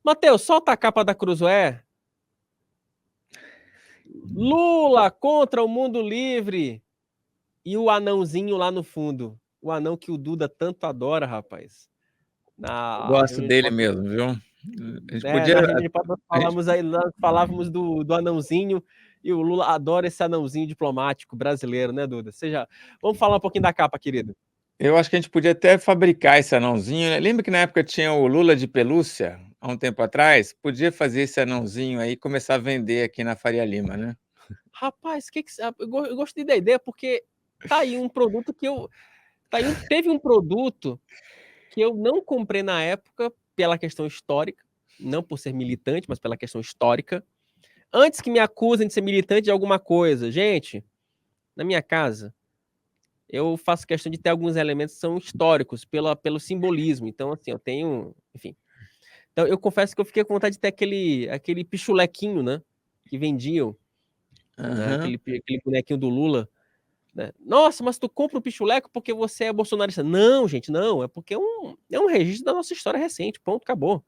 Matheus, solta a capa da Cruzoé. Lula contra o mundo livre. E o anãozinho lá no fundo. O anão que o Duda tanto adora, rapaz. Eu Na gosto reunião de dele pauta, mesmo, viu? A gente né, podia. na reunião de pauta A gente, nós falávamos do anãozinho e o Lula adora esse anãozinho diplomático brasileiro, né, Duda? Vamos falar um pouquinho da capa, querido. eu acho que a gente podia até fabricar esse anãozinho, né? Lembra que na época tinha o Lula de pelúcia, há um tempo atrás? Podia fazer esse anãozinho aí e começar a vender aqui na Faria Lima, né? Rapaz, eu gostei da ideia porque tá aí um produto que eu teve um produto que eu não comprei na época pela questão histórica, não por ser militante, mas pela questão histórica. Antes que me acusem de ser militante de alguma coisa, gente, na minha casa, eu faço questão de ter alguns elementos que são históricos pelo simbolismo. Então, assim, eu tenho, enfim. Então, eu confesso que eu fiquei com vontade de ter aquele pichulequinho, né? Que vendiam, né? Aham. Aquele bonequinho do Lula. Né? Nossa, mas tu compra o pichuleco porque você é bolsonarista. Não, gente, não. É porque é um registro da nossa história recente. Ponto, acabou.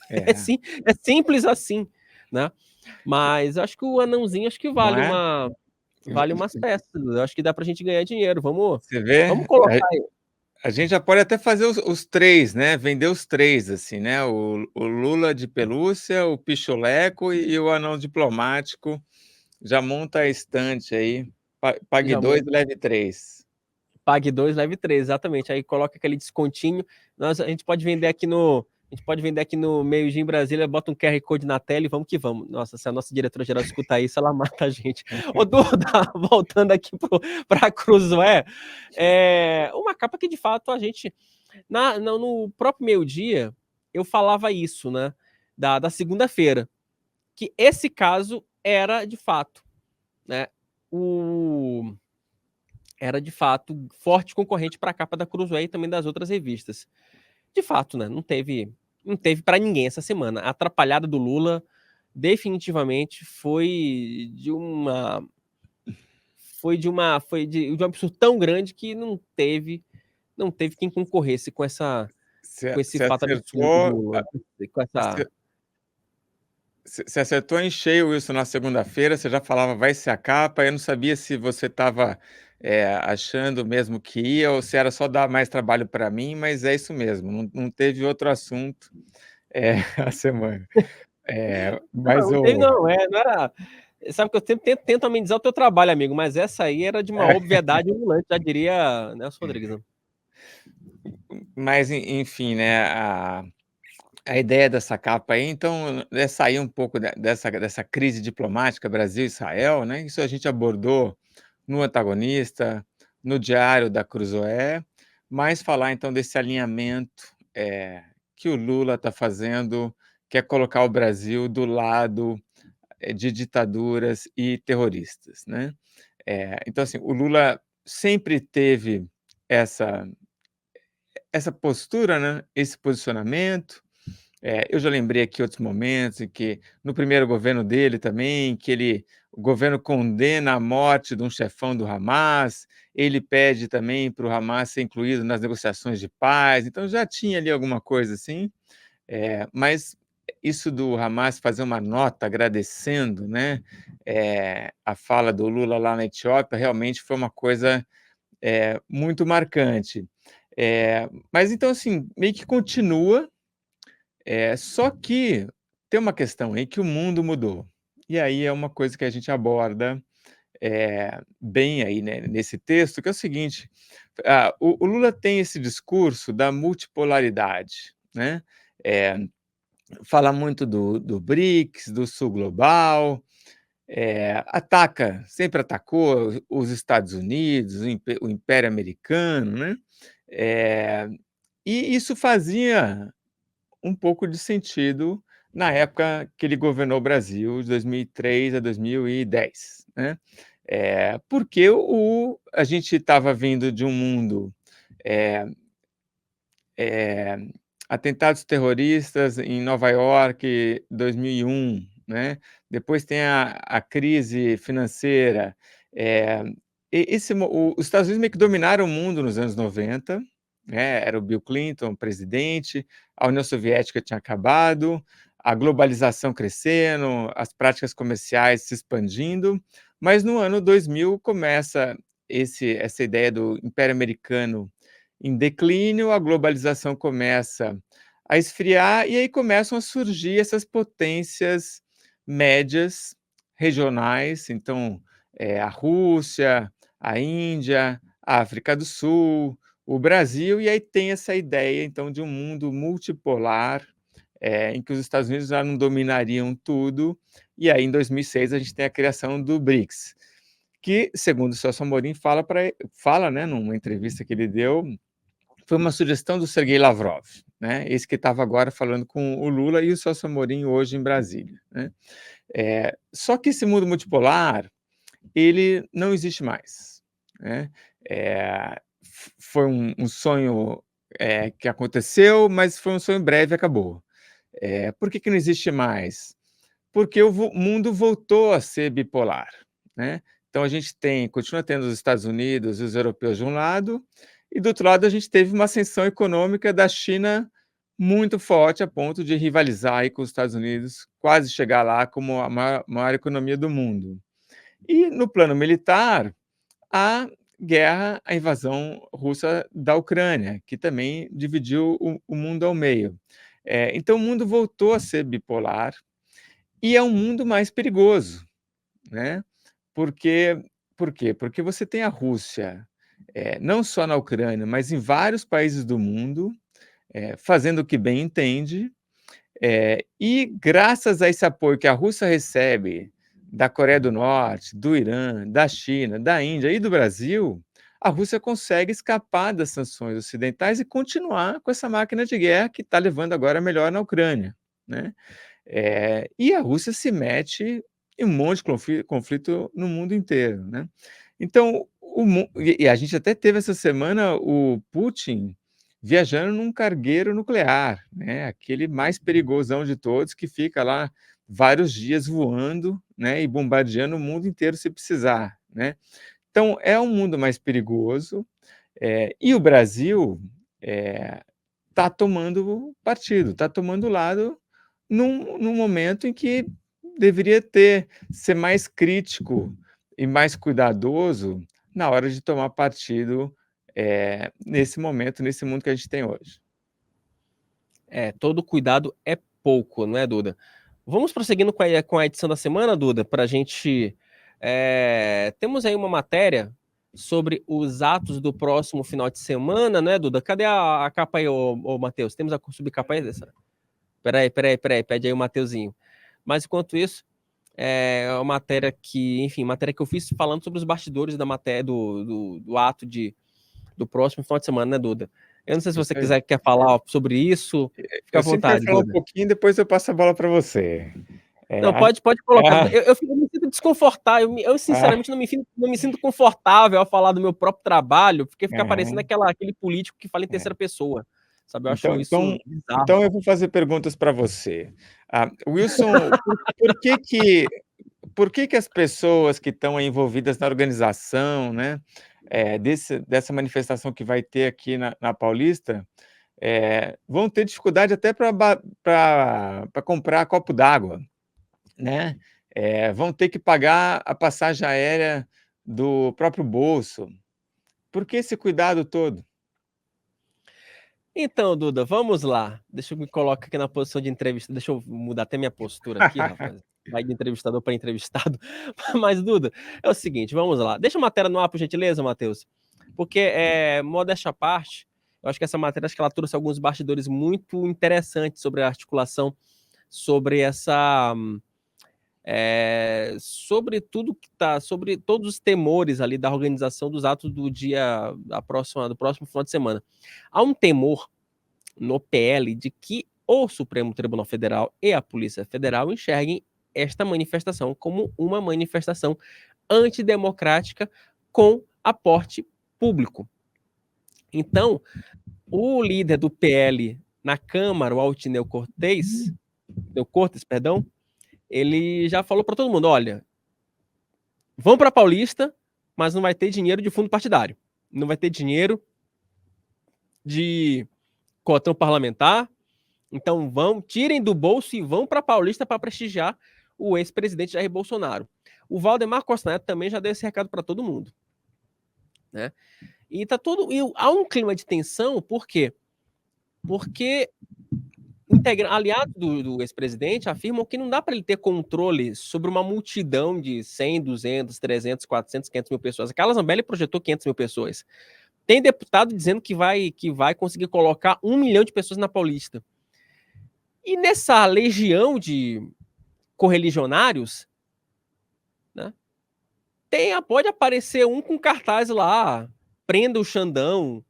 É, É, sim, é simples assim, né? Mas eu acho que o anãozinho acho que não é? vale umas peças. Eu acho que dá pra gente ganhar dinheiro. Você Vamos vê? colocar. A gente já pode até fazer os três, né? Vender os três, assim, né? O Lula de pelúcia, o pichuleco e o anão diplomático. Já monta a estante aí. Pague Já dois, monta. leve três. Pague dois, leve três, exatamente. Aí coloca aquele descontinho. A gente pode vender aqui no. A gente pode vender aqui no Meio-Dia em Brasília, bota um QR Code na tela e vamos que vamos. Nossa, se a nossa diretora-geral escutar isso, ela mata a gente. Ô, Duda, voltando aqui para a Cruzoé, uma capa que de fato a gente. No próprio meio-dia, eu falava isso, né? Da segunda-feira. Que esse caso era de fato, né? O era de fato forte concorrente para a capa da Cruzoé e também das outras revistas. De fato, né? Não teve para ninguém essa semana. A atrapalhada do Lula definitivamente foi de um absurdo tão grande que não teve quem concorresse com esse Você fato absurdo do acertou, Lula, com essa. você acertou em cheio isso na segunda-feira, você já falava vai ser a capa, eu não sabia se você estava achando mesmo que ia ou se era só dar mais trabalho para mim, mas é isso mesmo, não teve outro assunto a semana. Mas Não, teve, o. não era. Sabe que eu sempre tento amenizar o teu trabalho, amigo, mas essa aí era de uma obviedade ambulante, já diria Nelson Rodrigues. Né? Mas, enfim, né? A ideia dessa capa aí, então, é sair um pouco dessa crise diplomática Brasil-Israel, né? Isso a gente abordou no Antagonista, no Diário da Cruzoé, mas falar então desse alinhamento que o Lula está fazendo, que é colocar o Brasil do lado de ditaduras e terroristas, né? Então, assim, o Lula sempre teve essa, essa postura, né? Esse posicionamento. Eu já lembrei aqui outros momentos em que, no primeiro governo dele também, o governo condena a morte de um chefão do Hamas, ele pede também para o Hamas ser incluído nas negociações de paz, então já tinha ali alguma coisa assim, mas isso do Hamas fazer uma nota agradecendo, né, a fala do Lula lá na Etiópia, realmente foi uma coisa muito marcante. Mas então, assim, meio que continua, só que tem uma questão aí que o mundo mudou. E aí é uma coisa que a gente aborda bem aí, né, nesse texto, que é o seguinte: o Lula tem esse discurso da multipolaridade, né? É, fala muito do BRICS, do Sul Global, sempre atacou os Estados Unidos, o Império Americano, né? É, e isso fazia um pouco de sentido na época que ele governou o Brasil, de 2003 a 2010, né? Porque a gente estava vindo de um mundo é, é, atentados terroristas em Nova York, 2001, né? Depois tem a crise financeira. É, os Estados Unidos meio que dominaram o mundo nos anos 90, né? Era o Bill Clinton presidente, a União Soviética tinha acabado, a globalização crescendo, as práticas comerciais se expandindo, mas no ano 2000 começa essa ideia do Império Americano em declínio, a globalização começa a esfriar e aí começam a surgir essas potências médias regionais, então, a Rússia, a Índia, a África do Sul, o Brasil, e aí tem essa ideia, então, de um mundo multipolar, em que os Estados Unidos já não dominariam tudo, e aí em 2006 a gente tem a criação do BRICS, que, segundo o Celso Amorim fala, né, numa entrevista que ele deu, foi uma sugestão do Sergei Lavrov, né, esse que estava agora falando com o Lula e o Celso Amorim hoje em Brasília, né. Só que esse mundo multipolar, ele não existe mais, né. Foi um sonho, que aconteceu, mas foi um sonho breve e acabou. Por que não existe mais? Porque o mundo voltou a ser bipolar, né. Então a gente continua tendo os Estados Unidos e os europeus de um lado, e do outro lado a gente teve uma ascensão econômica da China muito forte, a ponto de rivalizar aí com os Estados Unidos, quase chegar lá como a maior economia do mundo. E no plano militar, a guerra, a invasão russa da Ucrânia, que também dividiu o mundo ao meio. Então o mundo voltou a ser bipolar, e é um mundo mais perigoso, né, porque por quê? Porque você tem a Rússia, não só na Ucrânia, mas em vários países do mundo, fazendo o que bem entende, e graças a esse apoio que a Rússia recebe da Coreia do Norte, do Irã, da China, da Índia e do Brasil, a Rússia consegue escapar das sanções ocidentais e continuar com essa máquina de guerra que está levando agora melhor na Ucrânia, né. E a Rússia se mete em um monte de conflito no mundo inteiro, né. Então, a gente até teve essa semana o Putin viajando num cargueiro nuclear, né, aquele mais perigosão de todos, que fica lá vários dias voando, né, e bombardeando o mundo inteiro se precisar, né. Então é um mundo mais perigoso, e o Brasil, está tomando partido, está tomando lado num momento em que deveria ser mais crítico e mais cuidadoso na hora de tomar partido, nesse momento, nesse mundo que a gente tem hoje. Todo cuidado é pouco, não é, Duda? Vamos prosseguindo com a edição da semana, Duda, para a gente. Temos aí uma matéria sobre os atos do próximo final de semana, né, Duda? Cadê a capa aí, ô Matheus? Temos a subcapa aí dessa? Peraí, pede aí o Mateuzinho. Mas enquanto isso, uma matéria matéria que eu fiz falando sobre os bastidores da matéria do ato do próximo final de semana, né, Duda? Eu não sei se você Isso aí. quer falar sobre isso, fica à Eu sempre quero vontade, falar um Duda. pouquinho, depois eu passo a bola para você. Não, A pode colocar. ah, Eu me sinto desconfortável. Eu ah, sinceramente não me sinto confortável ao falar do meu próprio trabalho, porque fica parecendo aham, aquele político que fala em é. terceira pessoa, sabe? Eu Então acho então isso bizarro. então eu vou fazer perguntas para você. Wilson, por que as pessoas que estão envolvidas na organização, né, dessa manifestação que vai ter aqui na Paulista, vão ter dificuldade até para comprar copo d'água, né, vão ter que pagar a passagem aérea do próprio bolso. Por que esse cuidado todo? Então, Duda, vamos lá. Deixa eu me colocar aqui na posição de entrevista. Deixa eu mudar até minha postura aqui, rapaz. Vai de entrevistador para entrevistado. Mas, Duda, é o seguinte, vamos lá. Deixa a matéria no ar, por gentileza, Matheus. Porque, modéstia à parte, eu acho que essa matéria, acho que ela trouxe alguns bastidores muito interessantes sobre a articulação, sobre sobre tudo que tá, sobre todos os temores ali da organização dos atos do do próximo final de semana. Há um temor no PL de que o Supremo Tribunal Federal e a Polícia Federal enxerguem esta manifestação como uma manifestação antidemocrática com aporte público. Então, o líder do PL na Câmara, o Altineu Cortes, perdão, ele já falou para todo mundo: olha, vão para a Paulista, mas não vai ter dinheiro de fundo partidário. Não vai ter dinheiro de cotão parlamentar, Então tirem do bolso e vão para Paulista para prestigiar o ex-presidente Jair Bolsonaro. O Valdemar Costa Neto também já deu esse recado para todo mundo, né? E há um clima de tensão, por quê? Porque aliados do ex-presidente afirmam que não dá para ele ter controle sobre uma multidão de 100, 200, 300, 400, 500 mil pessoas. A Carla Zambelli projetou 500 mil pessoas. Tem deputado dizendo que vai conseguir colocar 1 milhão de pessoas na Paulista. E nessa legião de correligionários, né, pode aparecer um com cartaz lá, prenda o Xandão,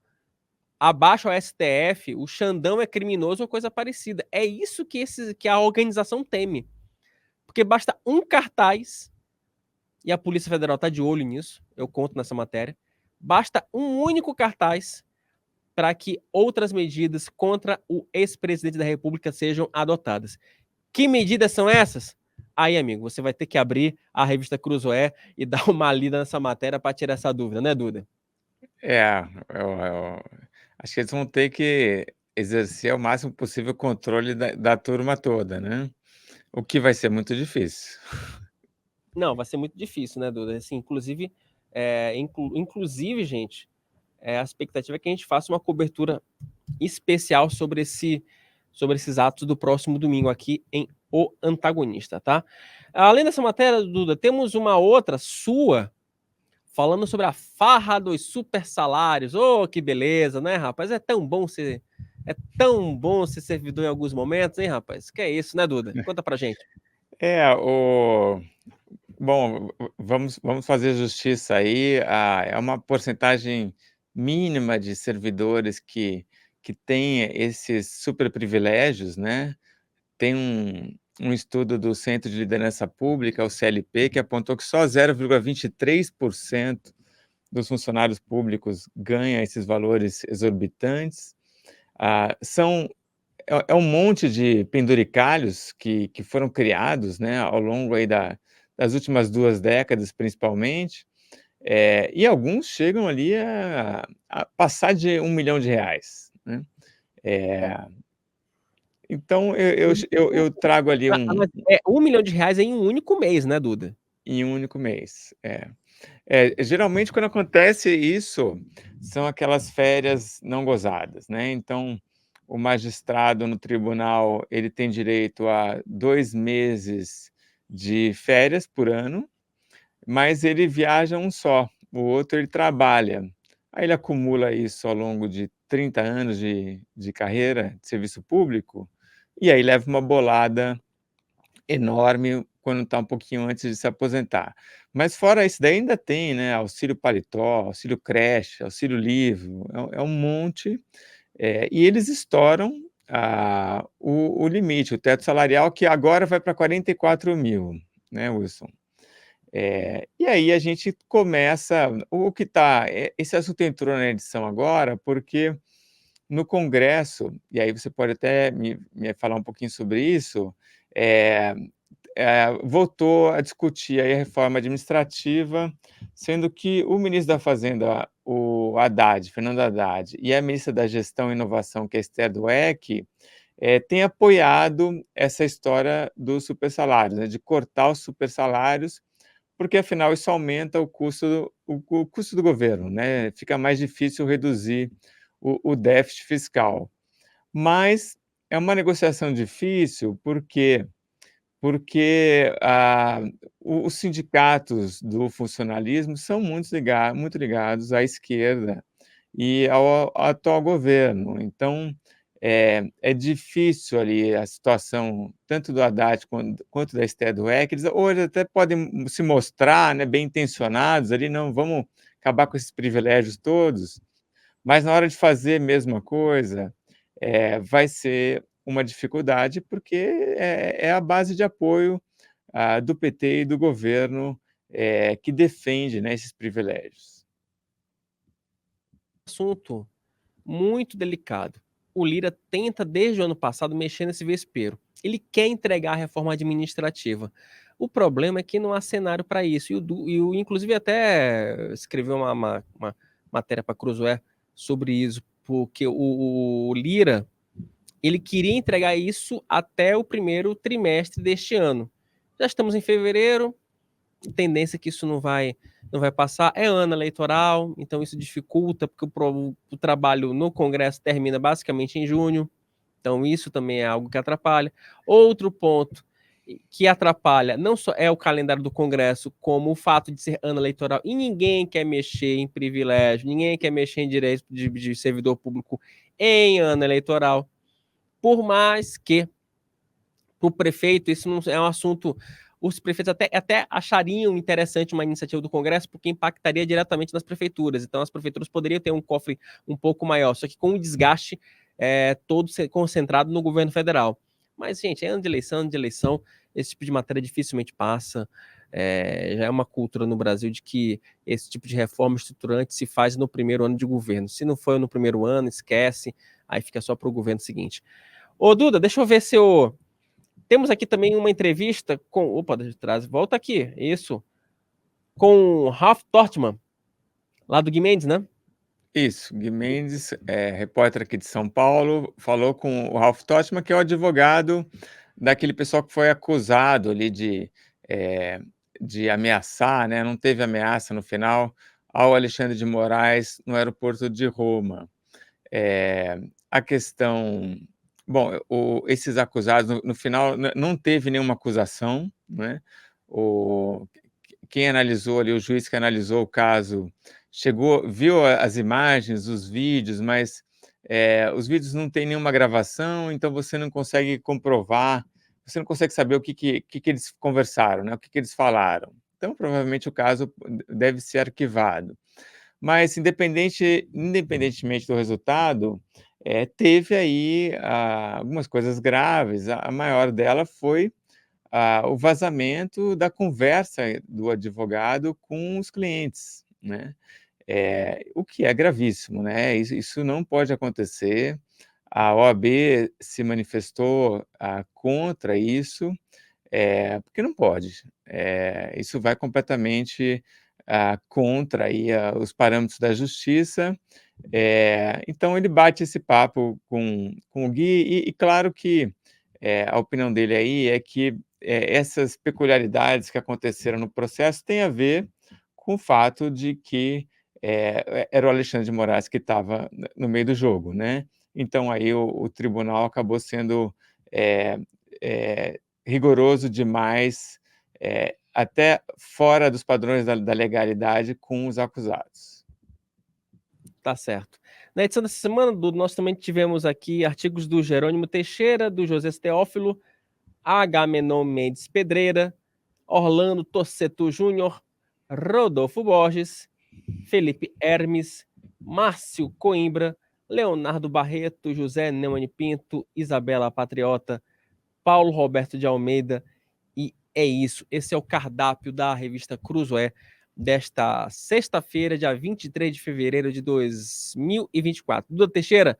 abaixa o STF, o Xandão é criminoso ou coisa parecida. É isso que a organização teme. Porque basta um cartaz, e a Polícia Federal está de olho nisso, eu conto nessa matéria, basta um único cartaz para que outras medidas contra o ex-presidente da República sejam adotadas. Que medidas são essas? Aí, amigo, você vai ter que abrir a revista Cruzoé e dar uma lida nessa matéria para tirar essa dúvida, né, Duda? Acho que eles vão ter que exercer o máximo possível o controle da turma toda, né? O que vai ser muito difícil. Não, vai ser muito difícil, né, Duda? Assim, inclusive, gente, a expectativa é que a gente faça uma cobertura especial sobre esses atos do próximo domingo aqui em O Antagonista, tá? Além dessa matéria, Duda, temos uma outra sua falando sobre a farra dos super salários. Oh, que beleza, né, rapaz? É tão bom ser servidor em alguns momentos, hein, rapaz? Que é isso, né, Duda? Conta pra gente. Bom, vamos fazer justiça aí. É uma porcentagem mínima de servidores que tem esses super privilégios, né? Tem um estudo do Centro de Liderança Pública, o CLP, que apontou que só 0,23% dos funcionários públicos ganha esses valores exorbitantes. É um monte de penduricalhos que foram criados, né, ao longo aí das últimas 2 décadas, principalmente, e alguns chegam ali a passar de R$ 1 milhão, né. Então eu trago ali Mas R$ 1 milhão em um único mês, né, Duda? em um único mês. Geralmente quando acontece isso, são aquelas férias não gozadas, né, então o magistrado no tribunal, ele tem direito a 2 meses de férias por ano, mas ele viaja um só, o outro ele trabalha. Aí ele acumula isso ao longo de 30 anos de carreira de serviço público, e aí leva uma bolada enorme quando está um pouquinho antes de se aposentar. Mas fora isso daí ainda tem, né, auxílio paletó, auxílio creche, auxílio livro, é um monte, e eles estouram o limite, o teto salarial, que agora vai para 44 mil, né, Wilson? E aí a gente começa esse assunto entrou na edição agora, porque no Congresso, e aí você pode até me falar um pouquinho sobre isso, eh voltou a discutir aí a reforma administrativa, sendo que o ministro da Fazenda, o Haddad, Fernando Haddad, e a ministra da Gestão e Inovação, que é Esther Dweck, têm apoiado essa história dos supersalários, né, de cortar os supersalários, porque afinal isso aumenta o custo do governo, né, fica mais difícil reduzir o déficit fiscal. Mas é uma negociação difícil, porque os sindicatos do funcionalismo são muito ligados à esquerda e ao atual governo. Então, é difícil ali a situação tanto do Haddad quanto da Esther Dweck. Eles hoje até podem se mostrar, né, bem intencionados ali, não, vamos acabar com esses privilégios todos, mas na hora de fazer a mesma coisa, vai ser uma dificuldade, porque é a base de apoio, do PT e do governo, que defende, né, esses privilégios. Assunto muito delicado. O Lira tenta, desde o ano passado, mexer nesse vespeiro. Ele quer entregar a reforma administrativa. O problema é que não há cenário para isso. Inclusive, até escreveu uma matéria para a Cruzoé sobre isso, porque o Lira ele queria entregar isso até o primeiro trimestre deste ano. Já estamos em fevereiro, tendência é que isso não vai passar. É ano eleitoral, então isso dificulta, porque o trabalho no Congresso termina basicamente em junho, então isso também é algo que atrapalha. Outro ponto que atrapalha não só é o calendário do Congresso, como o fato de ser ano eleitoral, e ninguém quer mexer em privilégio, ninguém quer mexer em direito de servidor público em ano eleitoral, por mais que para o prefeito isso não é um assunto. Os prefeitos até achariam interessante uma iniciativa do Congresso, porque impactaria diretamente nas prefeituras. Então, as prefeituras poderiam ter um cofre um pouco maior, só que com o desgaste todo concentrado no governo federal. Mas, gente, é ano de eleição, esse tipo de matéria dificilmente passa. Já é uma cultura no Brasil de que esse tipo de reforma estruturante se faz no primeiro ano de governo. Se não for no primeiro ano, esquece, aí fica só para o governo seguinte. Ô, Duda, deixa eu ver se eu temos aqui também uma entrevista com. Opa, de trás, volta aqui. Isso. Com Ralph Tortman, lá do Gui Mendes, né? Isso, Gui Mendes, repórter aqui de São Paulo, falou com o Ralph Totman, que é o advogado daquele pessoal que foi acusado ali de ameaçar, né? Não teve ameaça no final ao Alexandre de Moraes no aeroporto de Roma. A questão. Bom, esses acusados, no final, não teve nenhuma acusação, né? Quem analisou ali, o juiz que analisou o caso, viu as imagens, os vídeos, mas os vídeos não têm nenhuma gravação, então você não consegue comprovar, você não consegue saber o que eles conversaram, né? O que eles falaram. Então, provavelmente, o caso deve ser arquivado. Mas, independentemente do resultado, teve aí algumas coisas graves. A maior dela foi o vazamento da conversa do advogado com os clientes, né? O que é gravíssimo, né? Isso não pode acontecer. A OAB se manifestou contra isso, porque não pode. Isso vai completamente contra aí, os parâmetros da justiça. Então, ele bate esse papo com o Gui, e claro que a opinião dele aí é que essas peculiaridades que aconteceram no processo têm a ver com o fato de que era o Alexandre de Moraes que estava no meio do jogo, né? Então, aí o tribunal acabou sendo rigoroso demais, até fora dos padrões da legalidade com os acusados. Tá certo. Na edição dessa semana, Duda, nós também tivemos aqui artigos do Jerônimo Teixeira, do José Teófilo, Agamenon Mendes Pedreira, Orlando Tosseto Júnior, Rodolfo Borges, Felipe Hermes, Márcio Coimbra, Leonardo Barreto, José Neumann Pinto, Isabela Patriota, Paulo Roberto de Almeida, e é isso. Esse é o cardápio da revista Cruzoé desta sexta-feira, dia 23 de fevereiro de 2024. Duda Teixeira,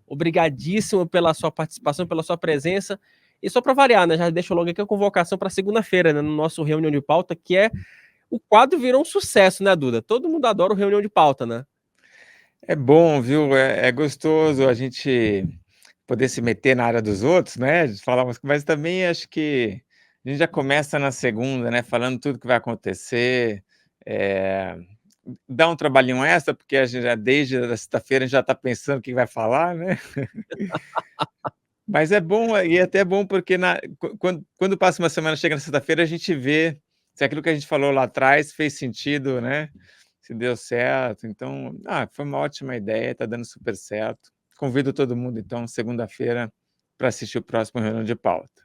obrigadíssimo pela sua participação, pela sua presença. E só para variar, né, já deixo logo aqui a convocação para segunda-feira, né, no nosso reunião de pauta, que é o quadro virou um sucesso, né, Duda? Todo mundo adora o reunião de pauta, né? É bom, viu? É gostoso a gente poder se meter na área dos outros, né? De falar mas também acho que a gente já começa na segunda, né? Falando tudo que vai acontecer. É, dá um trabalhinho extra, porque a gente já, desde a sexta-feira, a gente já está pensando o que vai falar, né? Mas é bom, e é até bom porque quando passa uma semana, chega na sexta-feira, a gente vê se aquilo que a gente falou lá atrás fez sentido, né? Se deu certo. Então, foi uma ótima ideia, está dando super certo. Convido todo mundo, então, segunda-feira, para assistir o próximo reunião de pauta.